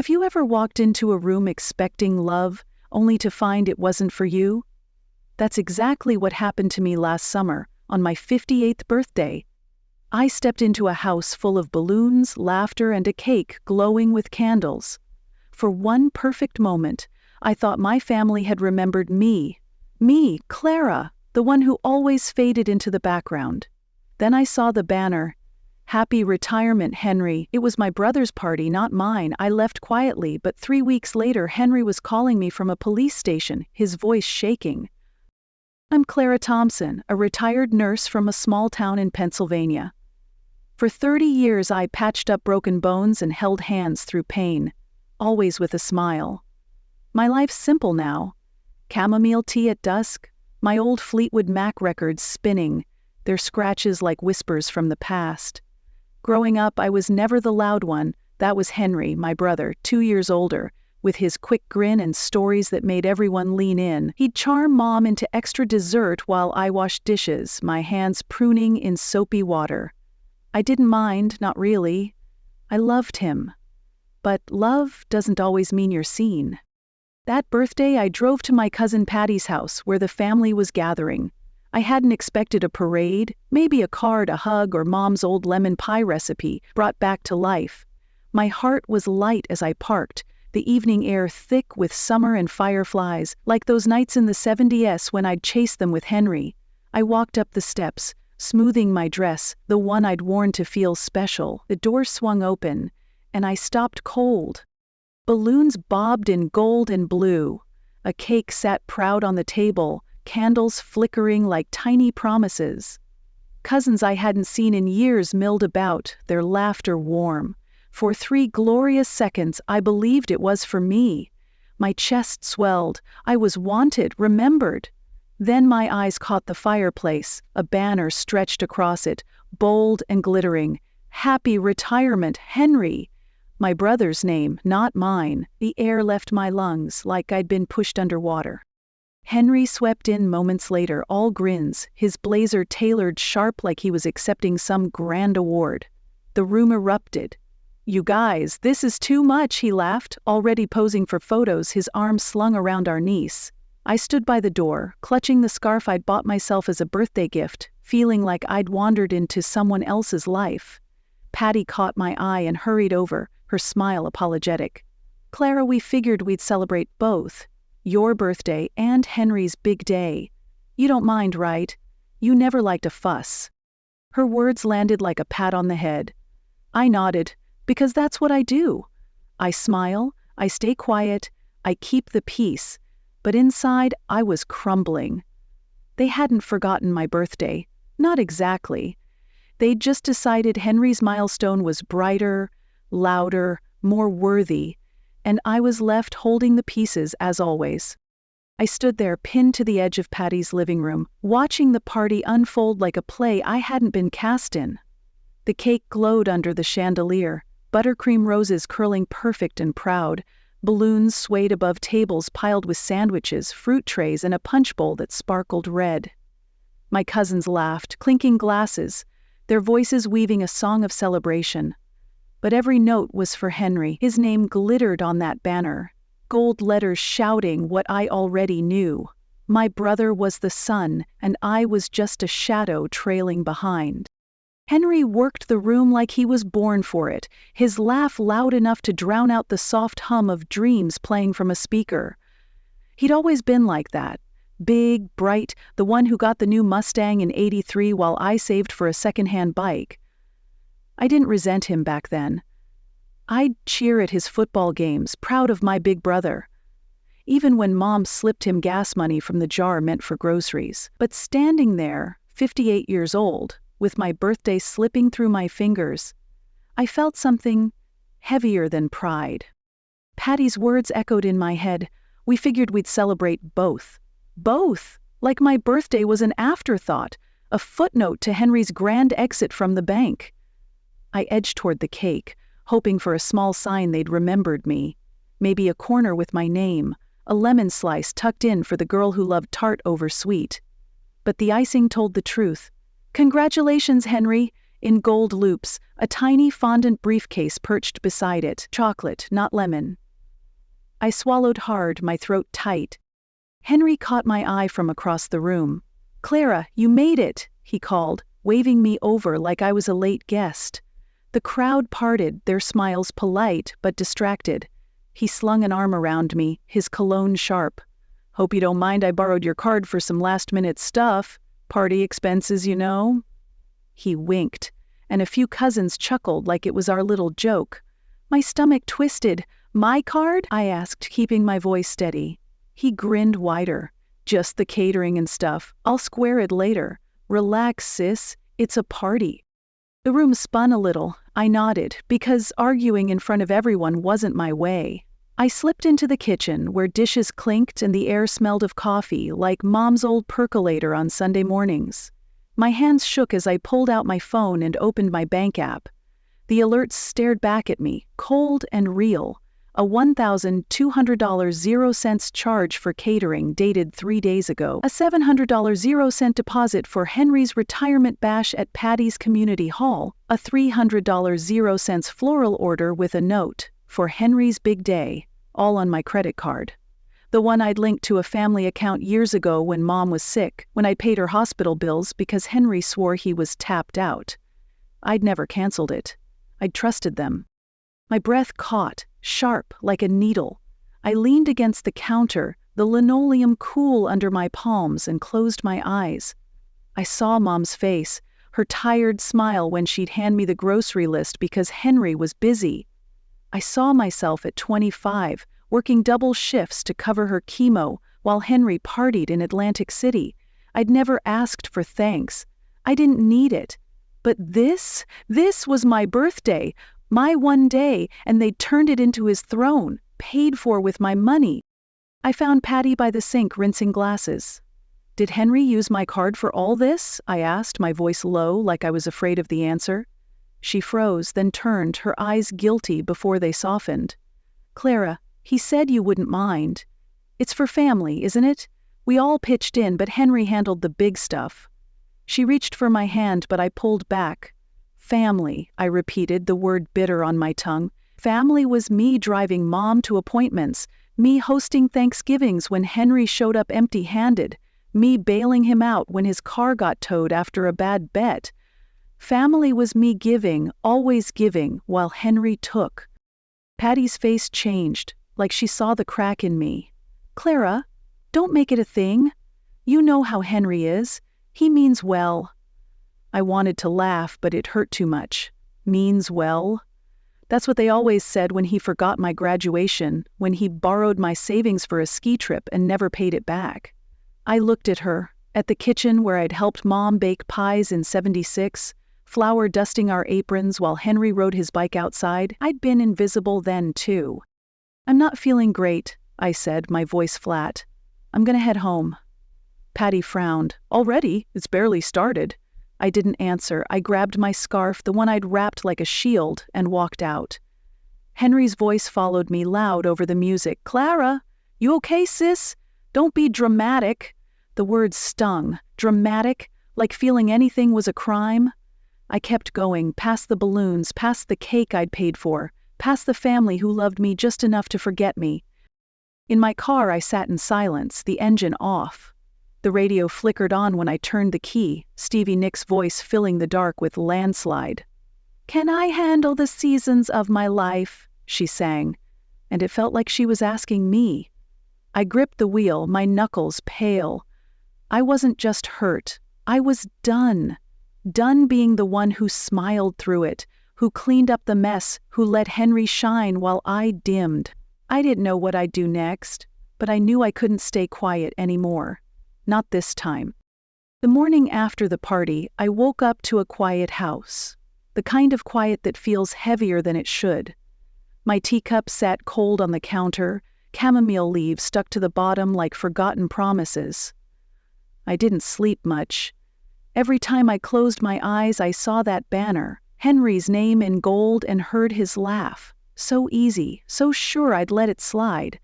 Have you ever walked into a room expecting love, only to find it wasn't for you? That's exactly what happened to me last summer, on my 58th birthday. I stepped into a house full of balloons, laughter, and a cake glowing with candles. For one perfect moment, I thought my family had remembered me. Me, Clara, the one who always faded into the background. Then I saw the banner, "Happy Retirement, Henry." It was my brother's party, not mine. I left quietly, but 3 weeks later, Henry was calling me from a police station, his voice shaking. "I'm Clara Thompson, a retired nurse from a small town in Pennsylvania. For 30 years I patched up broken bones and held hands through pain, always with a smile. My life's simple now. Chamomile tea at dusk, my old Fleetwood Mac records spinning, their scratches like whispers from the past. Growing up, I was never the loud one. That was Henry, my brother, 2 years older, with his quick grin and stories that made everyone lean in. He'd charm Mom into extra dessert while I washed dishes, my hands pruning in soapy water. I didn't mind, not really. I loved him. But love doesn't always mean you're seen. That birthday, I drove to my cousin Patty's house where the family was gathering. I hadn't expected a parade, maybe a card, a hug, or Mom's old lemon pie recipe brought back to life. My heart was light as I parked, the evening air thick with summer and fireflies, like those nights in the 70s when I'd chased them with Henry. I walked up the steps, smoothing my dress, the one I'd worn to feel special. The door swung open, and I stopped cold. Balloons bobbed in gold and blue. A cake sat proud on the table, candles flickering like tiny promises. Cousins I hadn't seen in years milled about, their laughter warm. For 3 glorious seconds, I believed it was for me. My chest swelled. I was wanted, remembered. Then my eyes caught the fireplace, a banner stretched across it, bold and glittering. "Happy Retirement, Henry." My brother's name, not mine. The air left my lungs like I'd been pushed underwater. Henry swept in moments later, all grins, his blazer tailored sharp like he was accepting some grand award. The room erupted. "You guys, this is too much," he laughed, already posing for photos, his arms slung around our niece. I stood by the door, clutching the scarf I'd bought myself as a birthday gift, feeling like I'd wandered into someone else's life. Patty caught my eye and hurried over, her smile apologetic. "Clara, we figured we'd celebrate both. Your birthday and Henry's big day. You don't mind, right? You never liked a fuss." Her words landed like a pat on the head. I nodded, because that's what I do. I smile, I stay quiet, I keep the peace, but inside I was crumbling. They hadn't forgotten my birthday, not exactly. They'd just decided Henry's milestone was brighter, louder, more worthy, and I was left holding the pieces as always. I stood there pinned to the edge of Patty's living room, watching the party unfold like a play I hadn't been cast in. The cake glowed under the chandelier, buttercream roses curling perfect and proud, balloons swayed above tables piled with sandwiches, fruit trays, and a punch bowl that sparkled red. My cousins laughed, clinking glasses, their voices weaving a song of celebration. But every note was for Henry. His name glittered on that banner, gold letters shouting what I already knew. My brother was the sun, and I was just a shadow trailing behind. Henry worked the room like he was born for it, his laugh loud enough to drown out the soft hum of dreams playing from a speaker. He'd always been like that, big, bright, the one who got the new Mustang in '83 while I saved for a secondhand bike. I didn't resent him back then. I'd cheer at his football games, proud of my big brother. Even when Mom slipped him gas money from the jar meant for groceries. But standing there, 58 years old, with my birthday slipping through my fingers, I felt something heavier than pride. Patty's words echoed in my head. We figured we'd celebrate both. Both! Like my birthday was an afterthought, a footnote to Henry's grand exit from the bank. I edged toward the cake, hoping for a small sign they'd remembered me. Maybe a corner with my name, a lemon slice tucked in for the girl who loved tart over sweet. But the icing told the truth. "Congratulations, Henry. in gold loops, a tiny fondant briefcase perched beside it. Chocolate, not lemon. I swallowed hard, my throat tight. Henry caught my eye from across the room. "Clara, you made it," he called, waving me over like I was a late guest. The crowd parted, their smiles polite but distracted. He slung an arm around me, his cologne sharp. "Hope you don't mind I borrowed your card for some last-minute stuff. Party expenses, you know." He winked, and a few cousins chuckled like it was our little joke. My stomach twisted. "My card?" I asked, keeping my voice steady. He grinned wider. "Just the catering and stuff. I'll square it later. Relax, sis. It's a party." The room spun a little. I nodded, because arguing in front of everyone wasn't my way. I slipped into the kitchen, where dishes clinked and the air smelled of coffee, like Mom's old percolator on Sunday mornings. My hands shook as I pulled out my phone and opened my bank app. The alerts stared back at me, cold and real. A $1,200 0-cent charge for catering dated 3 days ago. A $700 0-cent deposit for Henry's retirement bash at Patty's Community Hall. A $300 0-cent floral order with a note, "For Henry's big day," all on my credit card. The one I'd linked to a family account years ago when Mom was sick, when I'd paid her hospital bills because Henry swore he was tapped out. I'd never canceled it. I'd trusted them. My breath caught, sharp like a needle. I leaned against the counter, the linoleum cool under my palms, and closed my eyes. I saw Mom's face, her tired smile when she'd hand me the grocery list because Henry was busy. I saw myself at 25, working double shifts to cover her chemo while Henry partied in Atlantic City. I'd never asked for thanks. I didn't need it. But this was my birthday, my one day, and they'd turned it into his throne, paid for with my money. I found Patty by the sink rinsing glasses. "Did Henry use my card for all this?" I asked, my voice low, like I was afraid of the answer. She froze, then turned, her eyes guilty before they softened. "Clara, he said you wouldn't mind. It's for family, isn't it? We all pitched in, but Henry handled the big stuff." She reached for my hand, but I pulled back. "Family," I repeated, the word bitter on my tongue. Family was me driving Mom to appointments, me hosting Thanksgivings when Henry showed up empty-handed, me bailing him out when his car got towed after a bad bet. Family was me giving, always giving, while Henry took. Patty's face changed, like she saw the crack in me. "Clara, don't make it a thing. You know how Henry is. He means well." I wanted to laugh, but it hurt too much. Means well? That's what they always said when he forgot my graduation, when he borrowed my savings for a ski trip and never paid it back. I looked at her, at the kitchen where I'd helped Mom bake pies in '76, flour dusting our aprons while Henry rode his bike outside. I'd been invisible then, too. "I'm not feeling great," I said, my voice flat. "I'm gonna head home." Patty frowned. "Already? It's barely started." I didn't answer. I grabbed my scarf, the one I'd wrapped like a shield, and walked out. Henry's voice followed me loud over the music. "Clara, you okay, sis? Don't be dramatic." The words stung. Dramatic? Like feeling anything was a crime? I kept going, past the balloons, past the cake I'd paid for, past the family who loved me just enough to forget me. In my car, I sat in silence, the engine off. The radio flickered on when I turned the key, Stevie Nicks' voice filling the dark with landslide. "Can I handle the seasons of my life?" she sang, and it felt like she was asking me. I gripped the wheel, my knuckles pale. I wasn't just hurt, I was done. Done being the one who smiled through it, who cleaned up the mess, who let Henry shine while I dimmed. I didn't know what I'd do next, but I knew I couldn't stay quiet anymore. Not this time. The morning after the party, I woke up to a quiet house. The kind of quiet that feels heavier than it should. My teacup sat cold on the counter, chamomile leaves stuck to the bottom like forgotten promises. I didn't sleep much. Every time I closed my eyes, I saw that banner, Henry's name in gold, and heard his laugh. So easy, so sure I'd let it slide.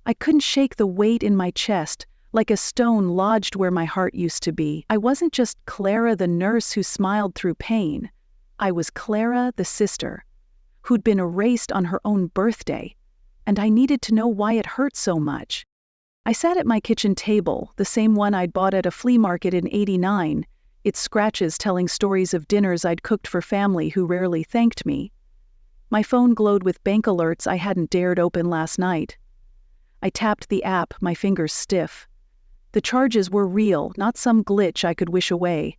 I couldn't shake the weight in my chest, like a stone lodged where my heart used to be. I wasn't just Clara the nurse who smiled through pain. I was Clara, the sister, who'd been erased on her own birthday, and I needed to know why it hurt so much. I sat at my kitchen table, the same one I'd bought at a flea market in '89, its scratches telling stories of dinners I'd cooked for family who rarely thanked me. My phone glowed with bank alerts I hadn't dared open last night. I tapped the app, my fingers stiff. The charges were real, not some glitch I could wish away.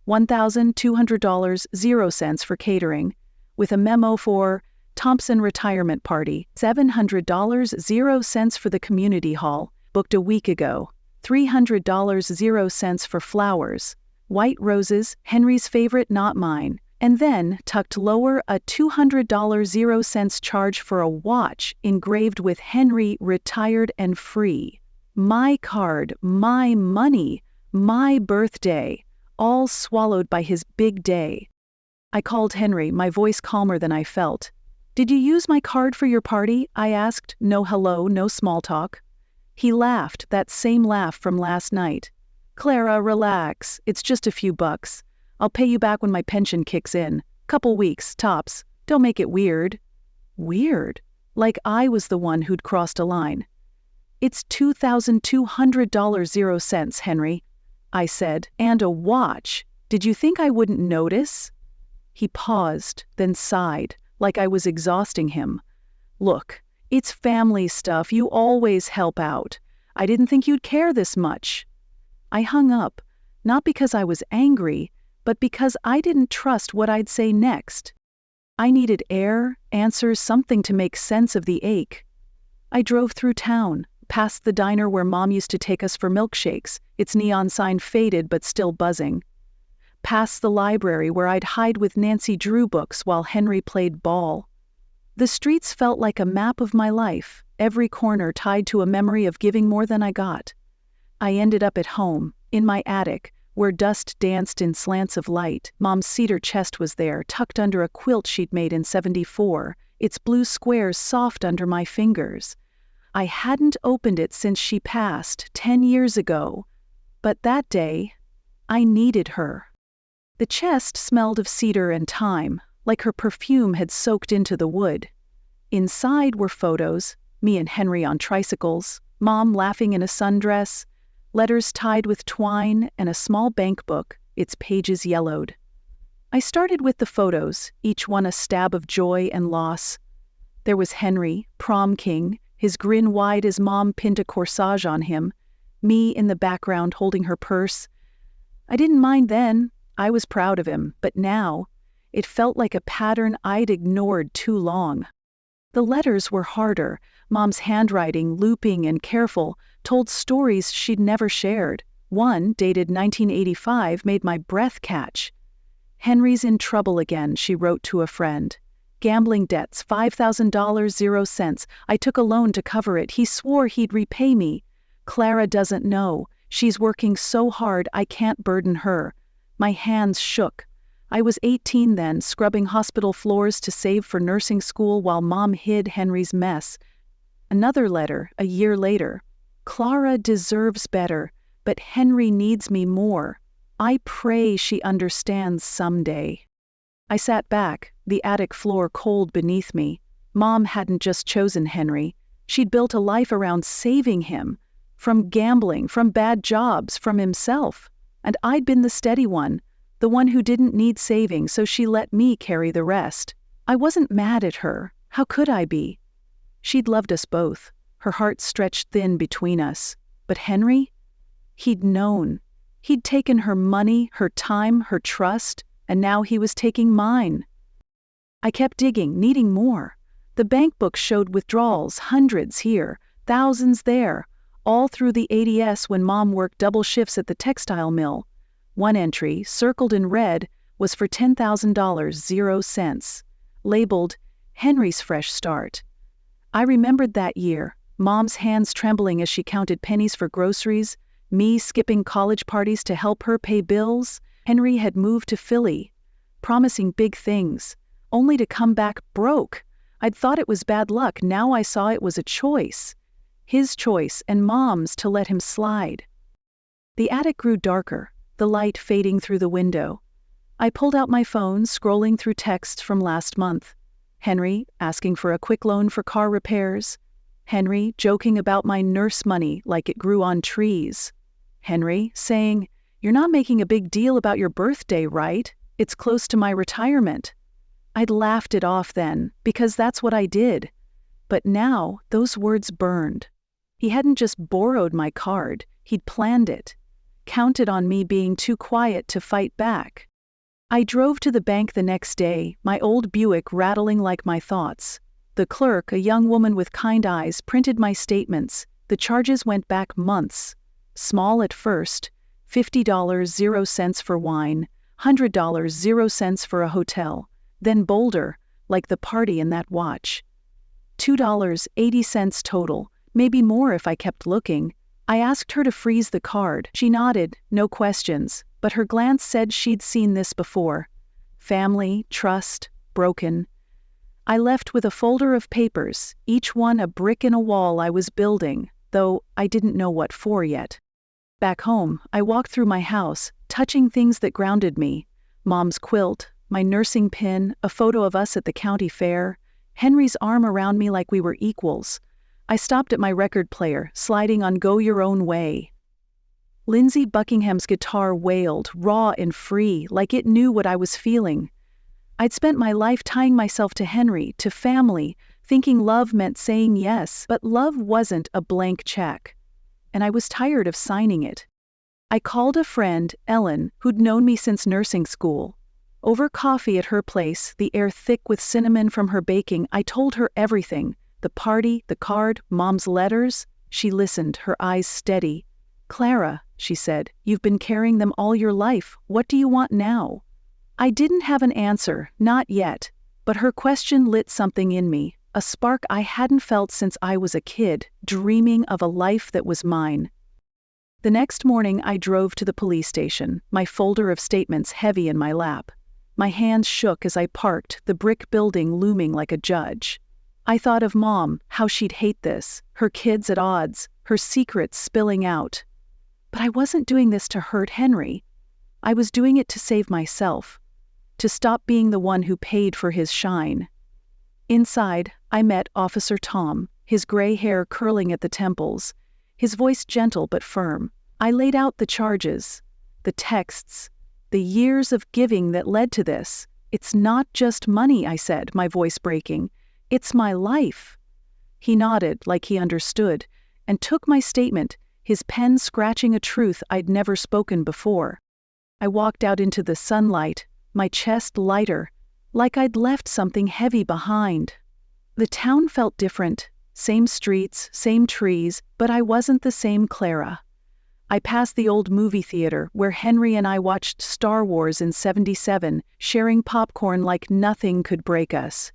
$1,200, 0 cents for catering, with a memo for Thompson Retirement Party, $700, 0 cents for the community hall, booked a week ago, $300, 0 cents for flowers, white roses, Henry's favorite, not mine, and then, tucked lower, a $200, 0 cents charge for a watch engraved with Henry, retired and free. My card, my money, my birthday, all swallowed by his big day. I called Henry, my voice calmer than I felt. "Did you use my card for your party?" I asked. No hello, no small talk. He laughed, that same laugh from last night. "Clara, relax. It's just a few bucks. I'll pay you back when my pension kicks in. Couple weeks, tops. Don't make it weird." Weird? Like I was the one who'd crossed a line. "It's $2,200, 0 cents, Henry," I said. "And a watch. Did you think I wouldn't notice?" He paused, then sighed, like I was exhausting him. "Look, it's family stuff. You always help out. I didn't think you'd care this much." I hung up, not because I was angry, but because I didn't trust what I'd say next. I needed air, answers, something to make sense of the ache. I drove through town, past the diner where Mom used to take us for milkshakes, its neon sign faded but still buzzing. Past the library where I'd hide with Nancy Drew books while Henry played ball. The streets felt like a map of my life, every corner tied to a memory of giving more than I got. I ended up at home, in my attic, where dust danced in slants of light. Mom's cedar chest was there, tucked under a quilt she'd made in '74, its blue squares soft under my fingers. I hadn't opened it since she passed 10 years ago, but that day, I needed her. The chest smelled of cedar and thyme, like her perfume had soaked into the wood. Inside were photos, me and Henry on tricycles, Mom laughing in a sundress, letters tied with twine, and a small bank book, its pages yellowed. I started with the photos, each one a stab of joy and loss. There was Henry, prom king, his grin wide as Mom pinned a corsage on him, me in the background holding her purse. I didn't mind then. I was proud of him, but now, it felt like a pattern I'd ignored too long. The letters were harder. Mom's handwriting, looping and careful, told stories she'd never shared. One, dated 1985, made my breath catch. "Henry's in trouble again," she wrote to a friend. "Gambling debts, $5,000, 0 cents. I took a loan to cover it. He swore he'd repay me. Clara doesn't know. She's working so hard I can't burden her." My hands shook. I was 18 then, scrubbing hospital floors to save for nursing school while Mom hid Henry's mess. Another letter, a year later. "Clara deserves better, but Henry needs me more. I pray she understands someday." I sat back, the attic floor cold beneath me. Mom hadn't just chosen Henry. She'd built a life around saving him. From gambling, from bad jobs, from himself. And I'd been the steady one, the one who didn't need saving, so she let me carry the rest. I wasn't mad at her. How could I be? She'd loved us both. Her heart stretched thin between us. But Henry? He'd known. He'd taken her money, her time, her trust, and now he was taking mine. I kept digging, needing more. The bank book showed withdrawals, hundreds here, thousands there, all through the ADS when Mom worked double shifts at the textile mill. One entry, circled in red, was for $10,000, 0 cents, labeled Henry's Fresh Start. I remembered that year, Mom's hands trembling as she counted pennies for groceries, me skipping college parties to help her pay bills. Henry had moved to Philly, promising big things, only to come back broke. I'd thought it was bad luck, now I saw it was a choice. His choice and Mom's to let him slide. The attic grew darker, the light fading through the window. I pulled out my phone, scrolling through texts from last month. Henry asking for a quick loan for car repairs. Henry joking about my nurse money like it grew on trees. Henry saying, "You're not making a big deal about your birthday, right? It's close to my retirement." I'd laughed it off then, because that's what I did. But now, those words burned. He hadn't just borrowed my card, he'd planned it. Counted on me being too quiet to fight back. I drove to the bank the next day, my old Buick rattling like my thoughts. The clerk, a young woman with kind eyes, printed my statements. The charges went back months. Small at first, $50, 0 cents for wine, $100, 0 cents for a hotel. Then bolder, like the party in that watch. $2.80 total, maybe more if I kept looking. I asked her to freeze the card. She nodded, no questions, but her glance said she'd seen this before. Family, trust, broken. I left with a folder of papers, each one a brick in a wall I was building, though I didn't know what for yet. Back home, I walked through my house, touching things that grounded me. Mom's quilt, my nursing pin, a photo of us at the county fair, Henry's arm around me like we were equals. I stopped at my record player, sliding on Go Your Own Way. Lindsey Buckingham's guitar wailed, raw and free, like it knew what I was feeling. I'd spent my life tying myself to Henry, to family, thinking love meant saying yes, but love wasn't a blank check. And I was tired of signing it. I called a friend, Ellen, who'd known me since nursing school. Over coffee at her place, the air thick with cinnamon from her baking, I told her everything. The party, the card, Mom's letters. She listened, her eyes steady. "Clara," she said, "you've been carrying them all your life. What do you want now?" I didn't have an answer, not yet, but her question lit something in me, a spark I hadn't felt since I was a kid, dreaming of a life that was mine. The next morning I drove to the police station, my folder of statements heavy in my lap. My hands shook as I parked, the brick building looming like a judge. I thought of Mom, how she'd hate this, her kids at odds, her secrets spilling out. But I wasn't doing this to hurt Henry. I was doing it to save myself, to stop being the one who paid for his shine. Inside, I met Officer Tom, his gray hair curling at the temples, his voice gentle but firm. I laid out the charges, the texts, the years of giving that led to this. "It's not just money," I said, my voice breaking. "It's my life." He nodded like he understood, and took my statement, his pen scratching a truth I'd never spoken before. I walked out into the sunlight, my chest lighter, like I'd left something heavy behind. The town felt different, same streets, same trees, but I wasn't the same Clara. I passed the old movie theater where Henry and I watched Star Wars in '77, sharing popcorn like nothing could break us.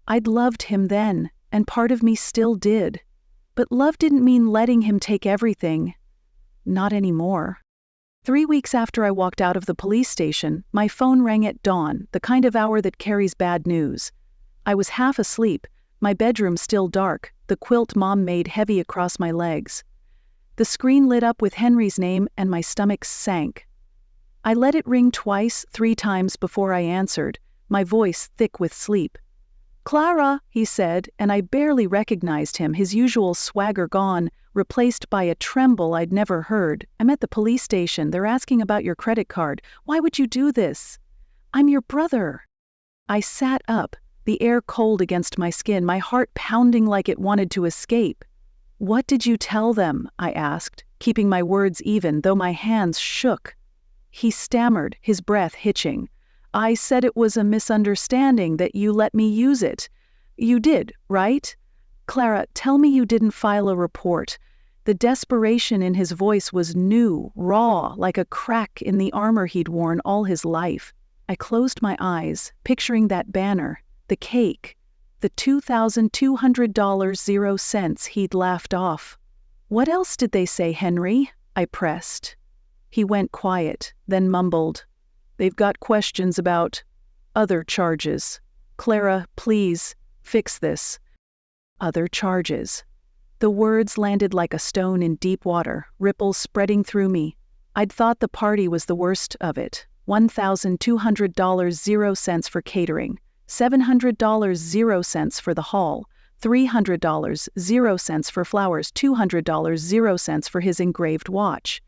I'd loved him then, and part of me still did. But love didn't mean letting him take everything. Not anymore. 3 weeks after I walked out of the police station, my phone rang at dawn, the kind of hour that carries bad news. I was half asleep, my bedroom still dark, the quilt Mom made heavy across my legs. The screen lit up with Henry's name and my stomach sank. I let it ring twice, 3 times before I answered, my voice thick with sleep. "Clara," he said, and I barely recognized him, his usual swagger gone, replaced by a tremble I'd never heard. "I'm at the police station. They're asking about your credit card. Why would you do this?" "I'm your brother." I sat up, the air cold against my skin, my heart pounding like it wanted to escape. "What did you tell them?" I asked, keeping my words even, though my hands shook. He stammered, his breath hitching. "I said it was a misunderstanding, that you let me use it. You did, right? Clara, tell me you didn't file a report." The desperation in his voice was new, raw, like a crack in the armor he'd worn all his life. I closed my eyes, picturing that banner, the cake, the $2,200 0 cents he'd laughed off. "What else did they say, Henry?" I pressed. He went quiet, then mumbled, "They've got questions about other charges. Clara, please, fix this." Other charges. The words landed like a stone in deep water, ripples spreading through me. I'd thought the party was the worst of it. $1,200 0 cents for catering, $700 0 cents for the hall, $300 0 cents for flowers, $200 0 cents for his engraved watch.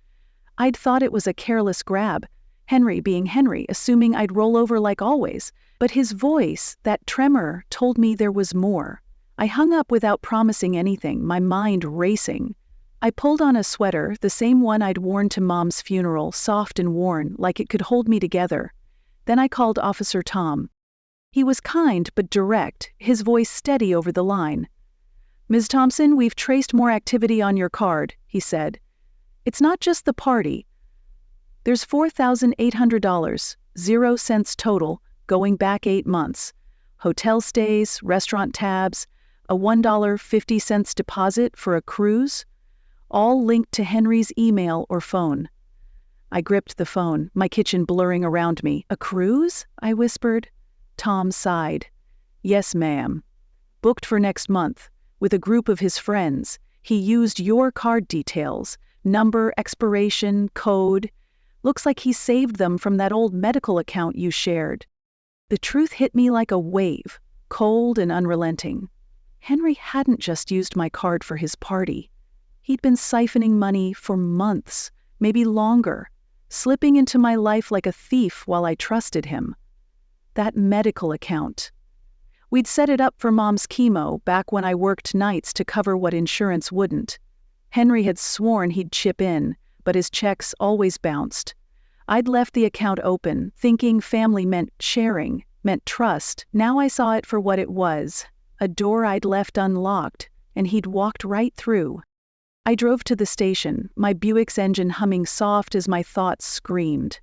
I'd thought it was a careless grab, Henry being Henry, assuming I'd roll over like always, but his voice, that tremor, told me there was more. I hung up without promising anything, my mind racing. I pulled on a sweater, the same one I'd worn to Mom's funeral, soft and worn, like it could hold me together. Then I called Officer Tom. He was kind but direct, his voice steady over the line. "Ms. Thompson, we've traced more activity on your card," he said. "It's not just the party. There's $4,800, 0 cents total, going back 8 months. Hotel stays, restaurant tabs, a $1.50 deposit for a cruise, all linked to Henry's email or phone." I gripped the phone, my kitchen blurring around me. "A cruise?" I whispered. Tom sighed. "Yes, ma'am. Booked for next month, with a group of his friends. He used your card details, number, expiration, code. Looks like he saved them from that old medical account you shared." The truth hit me like a wave, cold and unrelenting. Henry hadn't just used my card for his party. He'd been siphoning money for months, maybe longer, slipping into my life like a thief while I trusted him. That medical account. We'd set it up for Mom's chemo back when I worked nights to cover what insurance wouldn't. Henry had sworn he'd chip in, but his checks always bounced. I'd left the account open, thinking family meant sharing, meant trust. Now I saw it for what it was, a door I'd left unlocked, and he'd walked right through. I drove to the station, my Buick's engine humming soft as my thoughts screamed.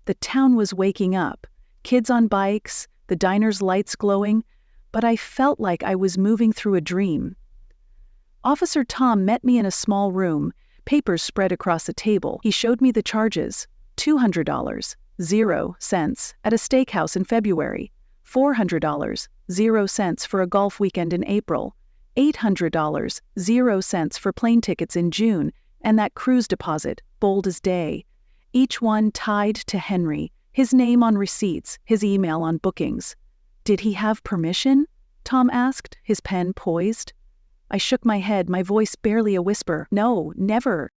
The town was waking up, kids on bikes, the diner's lights glowing, but I felt like I was moving through a dream. Officer Tom met me in a small room, papers spread across a table. He showed me the charges: $200, 0 cents, at a steakhouse in February, $400, 0 cents for a golf weekend in April, $800, 0 cents for plane tickets in June, and that cruise deposit, bold as day. Each one tied to Henry, his name on receipts, his email on bookings. "Did he have permission?" Tom asked, his pen poised. I shook my head, my voice barely a whisper. "No, never."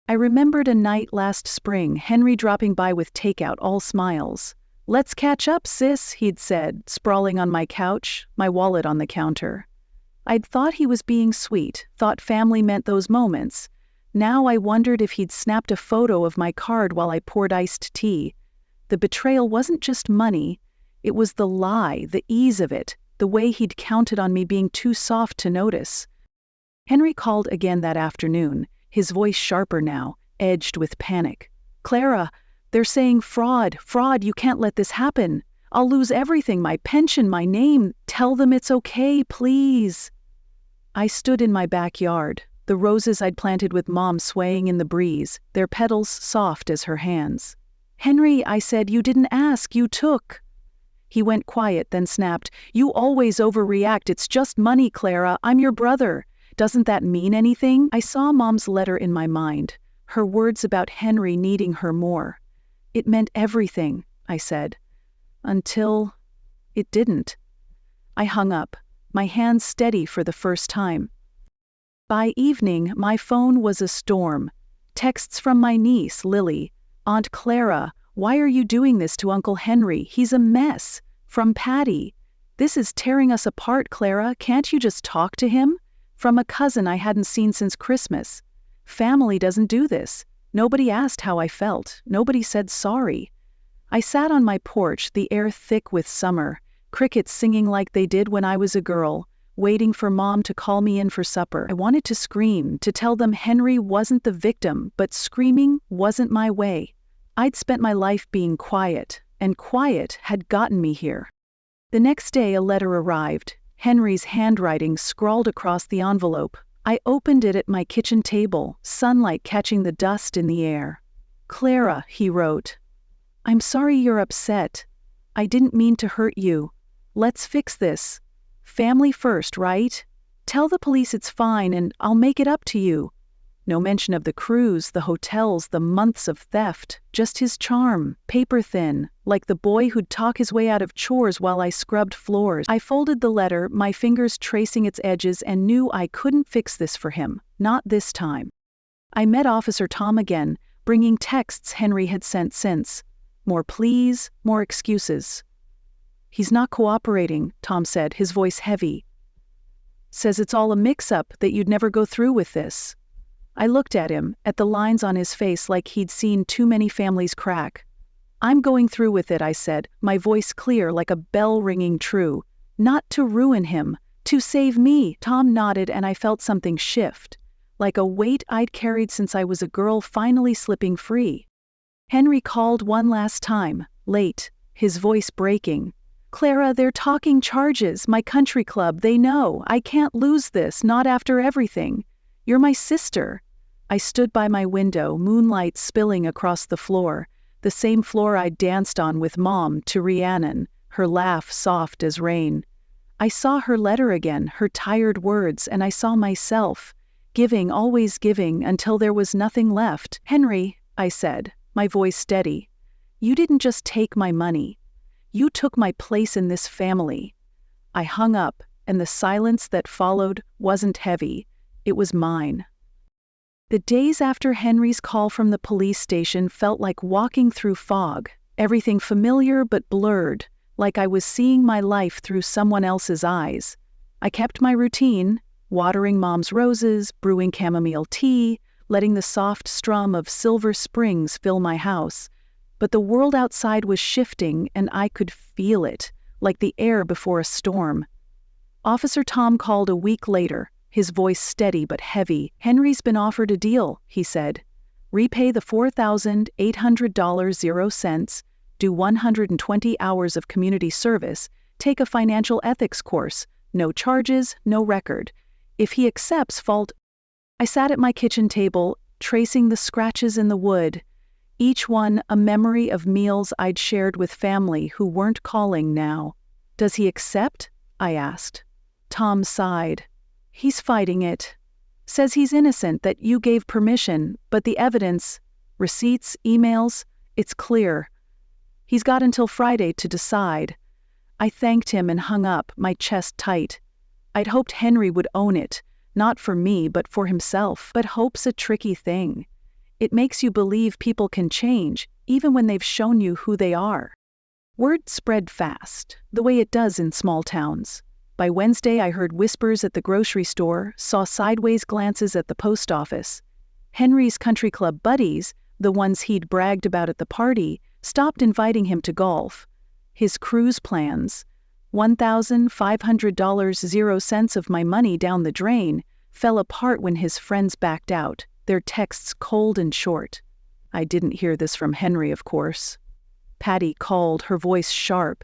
I remembered a night last spring, Henry dropping by with takeout, all smiles. "Let's catch up, sis," he'd said, sprawling on my couch, my wallet on the counter. I'd thought he was being sweet, thought family meant those moments. Now I wondered if he'd snapped a photo of my card while I poured iced tea. The betrayal wasn't just money, it was the lie, the ease of it, the way he'd counted on me being too soft to notice. Henry called again that afternoon, his voice sharper now, edged with panic. "Clara, they're saying fraud, you can't let this happen. I'll lose everything, my pension, my name. Tell them it's okay, please." I stood in my backyard, the roses I'd planted with Mom swaying in the breeze, their petals soft as her hands. "Henry," I said, "you didn't ask, you took." He went quiet, then snapped, "You always overreact, it's just money, Clara, I'm your brother. Doesn't that mean anything?" I saw Mom's letter in my mind, her words about Henry needing her more. "It meant everything," I said. Until it didn't. I hung up, my hands steady for the first time. By evening, my phone was a storm. Texts from my niece, Lily. "Aunt Clara, why are you doing this to Uncle Henry? He's a mess." From Patty. "This is tearing us apart, Clara. Can't you just talk to him?" From a cousin I hadn't seen since Christmas. "Family doesn't do this. Nobody asked how I felt. Nobody said sorry." I sat on my porch, the air thick with summer, crickets singing like they did when I was a girl, waiting for Mom to call me in for supper. I wanted to scream, to tell them Henry wasn't the victim, but screaming wasn't my way. I'd spent my life being quiet, and quiet had gotten me here. The next day a letter arrived, Henry's handwriting scrawled across the envelope. I opened it at my kitchen table, sunlight catching the dust in the air. "Clara," he wrote, "I'm sorry you're upset. I didn't mean to hurt you. Let's fix this. Family first, right? Tell the police it's fine and I'll make it up to you. No mention of the cruise, the hotels, the months of theft. Just his charm, paper-thin, like the boy who'd talk his way out of chores while I scrubbed floors. I folded the letter, my fingers tracing its edges, and knew I couldn't fix this for him. Not this time. I met Officer Tom again, bringing texts Henry had sent since. More pleas, more excuses. "He's not cooperating," Tom said, his voice heavy. "Says it's all a mix-up, that you'd never go through with this." I looked at him, at the lines on his face like he'd seen too many families crack. "I'm going through with it," I said, my voice clear like a bell ringing true. "Not to ruin him, to save me." Tom nodded, and I felt something shift, like a weight I'd carried since I was a girl finally slipping free. Henry called one last time, late, his voice breaking. "Clara, they're talking charges, my country club, they know. I can't lose this, not after everything. You're my sister." I stood by my window, moonlight spilling across the floor, the same floor I'd danced on with Mom to Rhiannon, her laugh soft as rain. I saw her letter again, her tired words, and I saw myself, giving, always giving, until there was nothing left. "Henry," I said, my voice steady, "you didn't just take my money. You took my place in this family." I hung up, and the silence that followed wasn't heavy. It was mine. The days after Henry's call from the police station felt like walking through fog, everything familiar but blurred, like I was seeing my life through someone else's eyes. I kept my routine, watering Mom's roses, brewing chamomile tea, letting the soft strum of Silver Springs fill my house. But the world outside was shifting, and I could feel it, like the air before a storm. Officer Tom called a week later, his voice steady but heavy. "Henry's been offered a deal," he said. "Repay the $4,800.00, do 120 hours of community service, take a financial ethics course, no charges, no record. If he accepts, fault." I sat at my kitchen table, tracing the scratches in the wood, each one a memory of meals I'd shared with family who weren't calling now. "Does he accept?" I asked. Tom sighed. "He's fighting it. Says he's innocent, that you gave permission, but the evidence, receipts, emails, it's clear. He's got until Friday to decide." I thanked him and hung up, my chest tight. I'd hoped Henry would own it, not for me but for himself. But hope's a tricky thing. It makes you believe people can change, even when they've shown you who they are. Word spread fast, the way it does in small towns. By Wednesday, I heard whispers at the grocery store, saw sideways glances at the post office. Henry's country club buddies, the ones he'd bragged about at the party, stopped inviting him to golf. His cruise plans, $1,500.00 of my money down the drain, fell apart when his friends backed out, their texts cold and short. I didn't hear this from Henry, of course. Patty called, her voice sharp.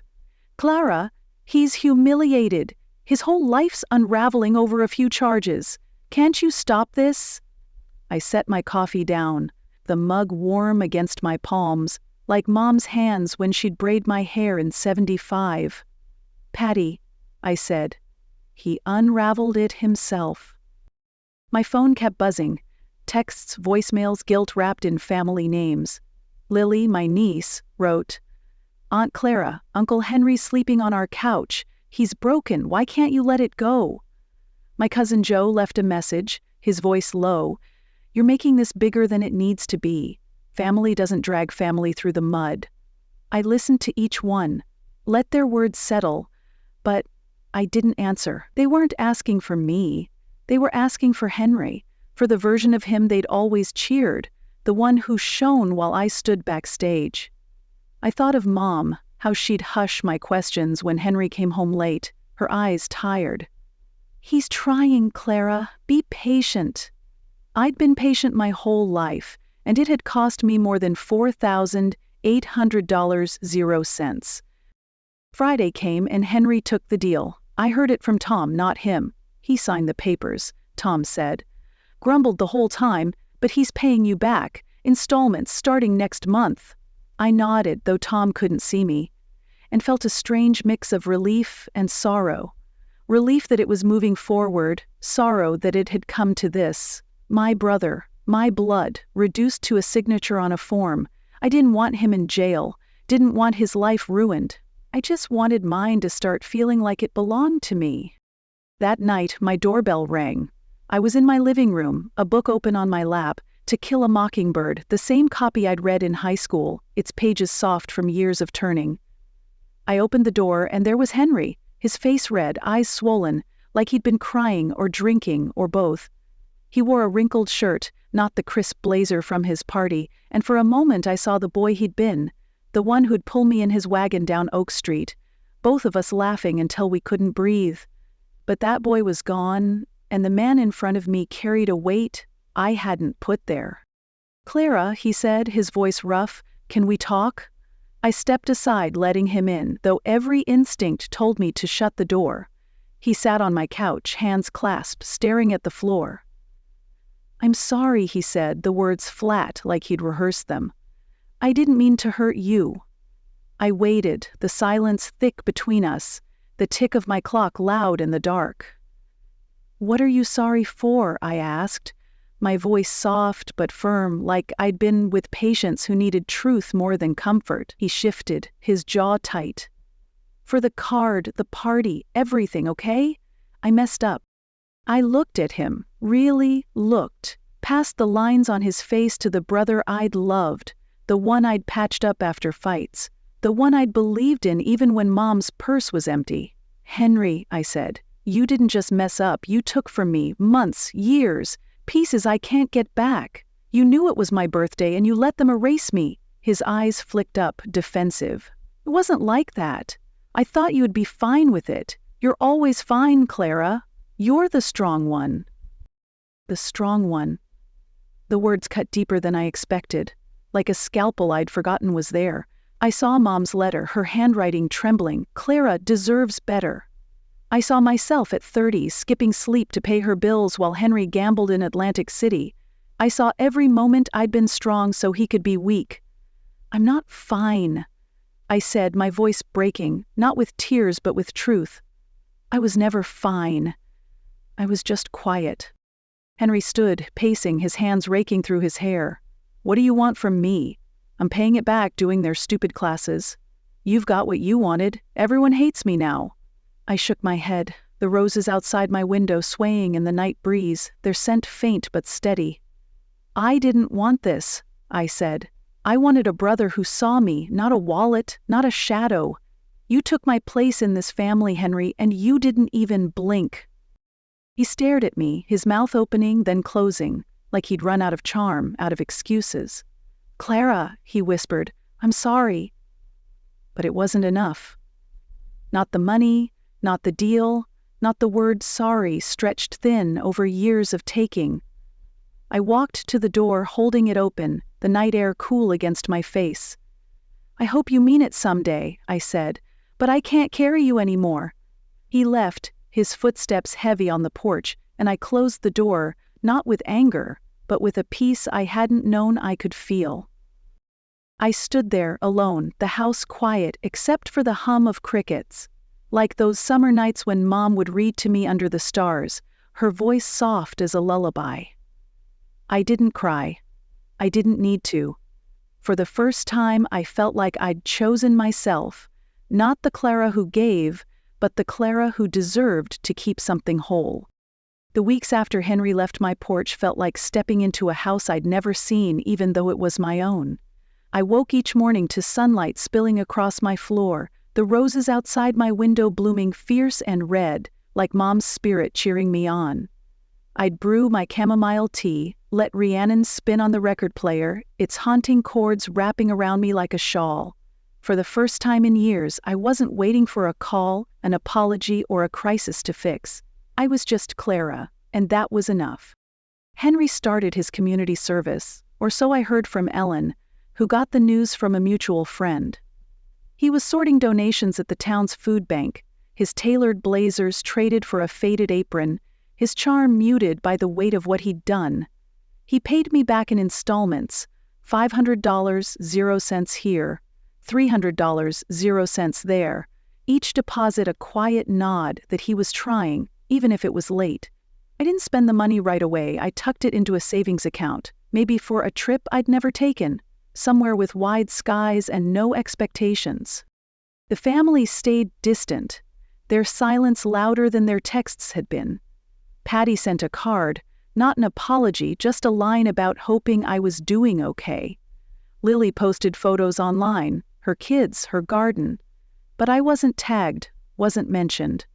"Clara, he's humiliated. His whole life's unraveling over a few charges. Can't you stop this?" I set my coffee down, the mug warm against my palms, like Mom's hands when she'd braid my hair in '75. "Patty," I said. He unraveled it himself. My phone kept buzzing. Texts, voicemails, guilt wrapped in family names. Lily, my niece, wrote, "Aunt Clara, Uncle Henry's sleeping on our couch. He's broken. Why can't you let it go?" My cousin Joe left a message, his voice low. "You're making this bigger than it needs to be. Family doesn't drag family through the mud." I listened to each one, let their words settle, but I didn't answer. They weren't asking for me. They were asking for Henry, for the version of him they'd always cheered, the one who shone while I stood backstage. I thought of Mom, how she'd hush my questions when Henry came home late, her eyes tired. "He's trying, Clara. Be patient." I'd been patient my whole life, and it had cost me more than $4,800.00. Friday came and Henry took the deal. I heard it from Tom, not him. "He signed the papers," Tom said. "Grumbled the whole time, but he's paying you back, installments starting next month." I nodded, though Tom couldn't see me, and felt a strange mix of relief and sorrow. Relief that it was moving forward, sorrow that it had come to this. My brother, My blood, reduced to a signature on a form. I didn't want him in jail, didn't want his life ruined. I just wanted mine to start feeling like it belonged to me. That night, my doorbell rang. I was in my living room, a book open on my lap, To Kill a Mockingbird, the same copy I'd read in high school, its pages soft from years of turning. I opened the door and there was Henry, his face red, eyes swollen, like he'd been crying or drinking or both. He wore a wrinkled shirt, not the crisp blazer from his party, and for a moment I saw the boy he'd been, the one who'd pull me in his wagon down Oak Street, both of us laughing until we couldn't breathe. But that boy was gone, and the man in front of me carried a weight I hadn't put there. "Clara," he said, his voice rough, "can we talk?" I stepped aside, letting him in, though every instinct told me to shut the door. He sat on my couch, hands clasped, staring at the floor. "I'm sorry," he said, the words flat like he'd rehearsed them. "I didn't mean to hurt you." I waited, the silence thick between us, the tick of my clock loud in the dark. "What are you sorry for?" I asked, my voice soft but firm, like I'd been with patients who needed truth more than comfort. He shifted, his jaw tight. "For the card, the party, everything, okay? I messed up." I looked at him, really looked, past the lines on his face to the brother I'd loved, the one I'd patched up after fights, the one I'd believed in even when Mom's purse was empty. "Henry," I said, "you didn't just mess up, you took from me months, years, pieces I can't get back. You knew it was my birthday and you let them erase me." His eyes flicked up, defensive. "It wasn't like that. I thought you'd be fine with it. You're always fine, Clara. You're the strong one." The strong one. The words cut deeper than I expected, like a scalpel I'd forgotten was there. I saw Mom's letter, her handwriting trembling. Clara deserves better. I saw myself at 30, skipping sleep to pay her bills while Henry gambled in Atlantic City. I saw every moment I'd been strong so he could be weak. "I'm not fine," I said, my voice breaking, not with tears but with truth. I was never fine. I was just quiet. Henry stood, pacing, his hands raking through his hair. "What do you want from me? I'm paying it back doing their stupid classes. You've got what you wanted. Everyone hates me now." I shook my head, the roses outside my window swaying in the night breeze, their scent faint but steady. "I didn't want this," I said. "I wanted a brother who saw me, not a wallet, not a shadow. You took my place in this family, Henry, and you didn't even blink." He stared at me, his mouth opening, then closing, like he'd run out of charm, out of excuses. "Clara," he whispered, "I'm sorry." But it wasn't enough. Not the money, not the deal, not the word sorry stretched thin over years of taking. I walked to the door, holding it open, the night air cool against my face. "I hope you mean it someday," I said, "but I can't carry you anymore." He left, his footsteps heavy on the porch, and I closed the door, not with anger, but with a peace I hadn't known I could feel. I stood there, alone, the house quiet except for the hum of crickets. Like those summer nights when Mom would read to me under the stars, her voice soft as a lullaby. I didn't cry. I didn't need to. For the first time, I felt like I'd chosen myself, not the Clara who gave, but the Clara who deserved to keep something whole. The weeks after Henry left my porch felt like stepping into a house I'd never seen, even though it was my own. I woke each morning to sunlight spilling across my floor, the roses outside my window blooming fierce and red, like Mom's spirit cheering me on. I'd brew my chamomile tea, let Rhiannon spin on the record player, its haunting chords wrapping around me like a shawl. For the first time in years, I wasn't waiting for a call, an apology, or a crisis to fix. I was just Clara, and that was enough. Henry started his community service, or so I heard from Ellen, who got the news from a mutual friend. He was sorting donations at the town's food bank, his tailored blazers traded for a faded apron, his charm muted by the weight of what he'd done. He paid me back in installments, $500, 0 cents here, $300, 0 cents there, each deposit a quiet nod that he was trying, even if it was late. I didn't spend the money right away. I tucked it into a savings account, maybe for a trip I'd never taken, somewhere with wide skies and no expectations. The family stayed distant, their silence louder than their texts had been. Patty sent a card, not an apology, just a line about hoping I was doing okay. Lily posted photos online, her kids, her garden. But I wasn't tagged, wasn't mentioned.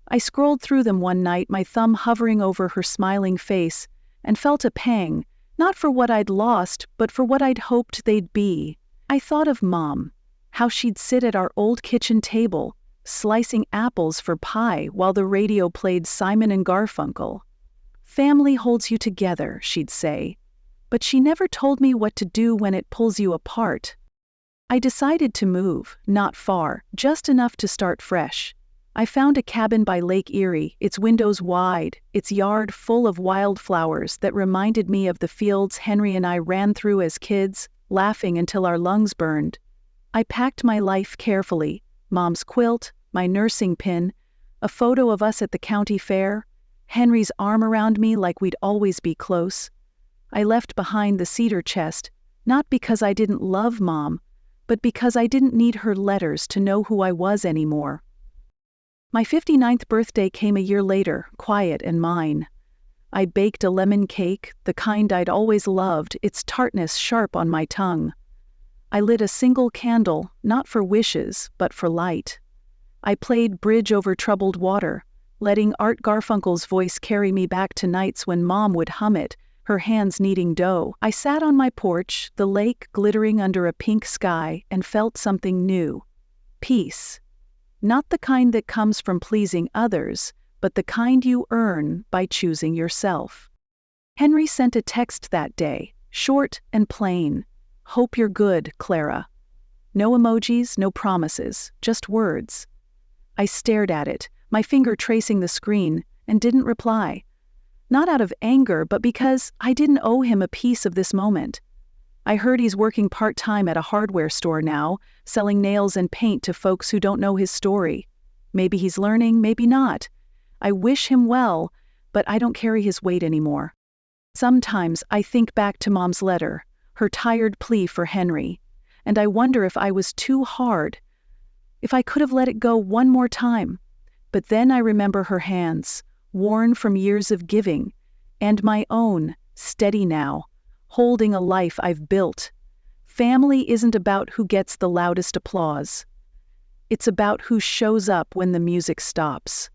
I scrolled through them one night, my thumb hovering over her smiling face, and felt a pang, not for what I'd lost, but for what I'd hoped they'd be. I thought of Mom, how she'd sit at our old kitchen table, slicing apples for pie while the radio played Simon and Garfunkel. "Family holds you together," she'd say. But she never told me what to do when it pulls you apart. I decided to move, not far, just enough to start fresh. I found a cabin by Lake Erie, its windows wide, its yard full of wildflowers that reminded me of the fields Henry and I ran through as kids, laughing until our lungs burned. I packed my life carefully, Mom's quilt, my nursing pin, a photo of us at the county fair, Henry's arm around me like we'd always be close. I left behind the cedar chest, not because I didn't love Mom, but because I didn't need her letters to know who I was anymore. My 59th birthday came a year later, quiet and mine. I baked a lemon cake, the kind I'd always loved, its tartness sharp on my tongue. I lit a single candle, not for wishes, but for light. I played bridge over troubled water, letting Art Garfunkel's voice carry me back to nights when Mom would hum it, her hands kneading dough. I sat on my porch, the lake glittering under a pink sky, and felt something new. Peace. Not the kind that comes from pleasing others, but the kind you earn by choosing yourself. Henry sent a text that day, short and plain. "Hope you're good, Clara." No emojis, no promises, just words. I stared at it, my finger tracing the screen, and didn't reply. Not out of anger, but because I didn't owe him a piece of this moment. I heard he's working part-time at a hardware store now, selling nails and paint to folks who don't know his story. Maybe he's learning, maybe not. I wish him well, but I don't carry his weight anymore. Sometimes I think back to Mom's letter, her tired plea for Henry, and I wonder if I was too hard, if I could have let it go one more time. But then I remember her hands, worn from years of giving, and my own, steady now, holding a life I've built. Family isn't about who gets the loudest applause. It's about who shows up when the music stops.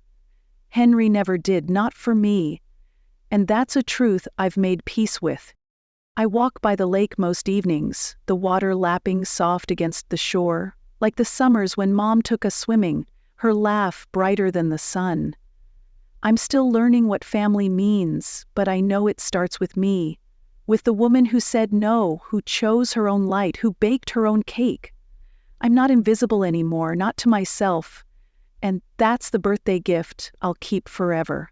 Henry never did, not for me. And that's a truth I've made peace with. I walk by the lake most evenings, the water lapping soft against the shore, like the summers when Mom took us swimming, her laugh brighter than the sun. I'm still learning what family means, but I know it starts with me, with the woman who said no, who chose her own light, who baked her own cake. I'm not invisible anymore, not to myself, and that's the birthday gift I'll keep forever.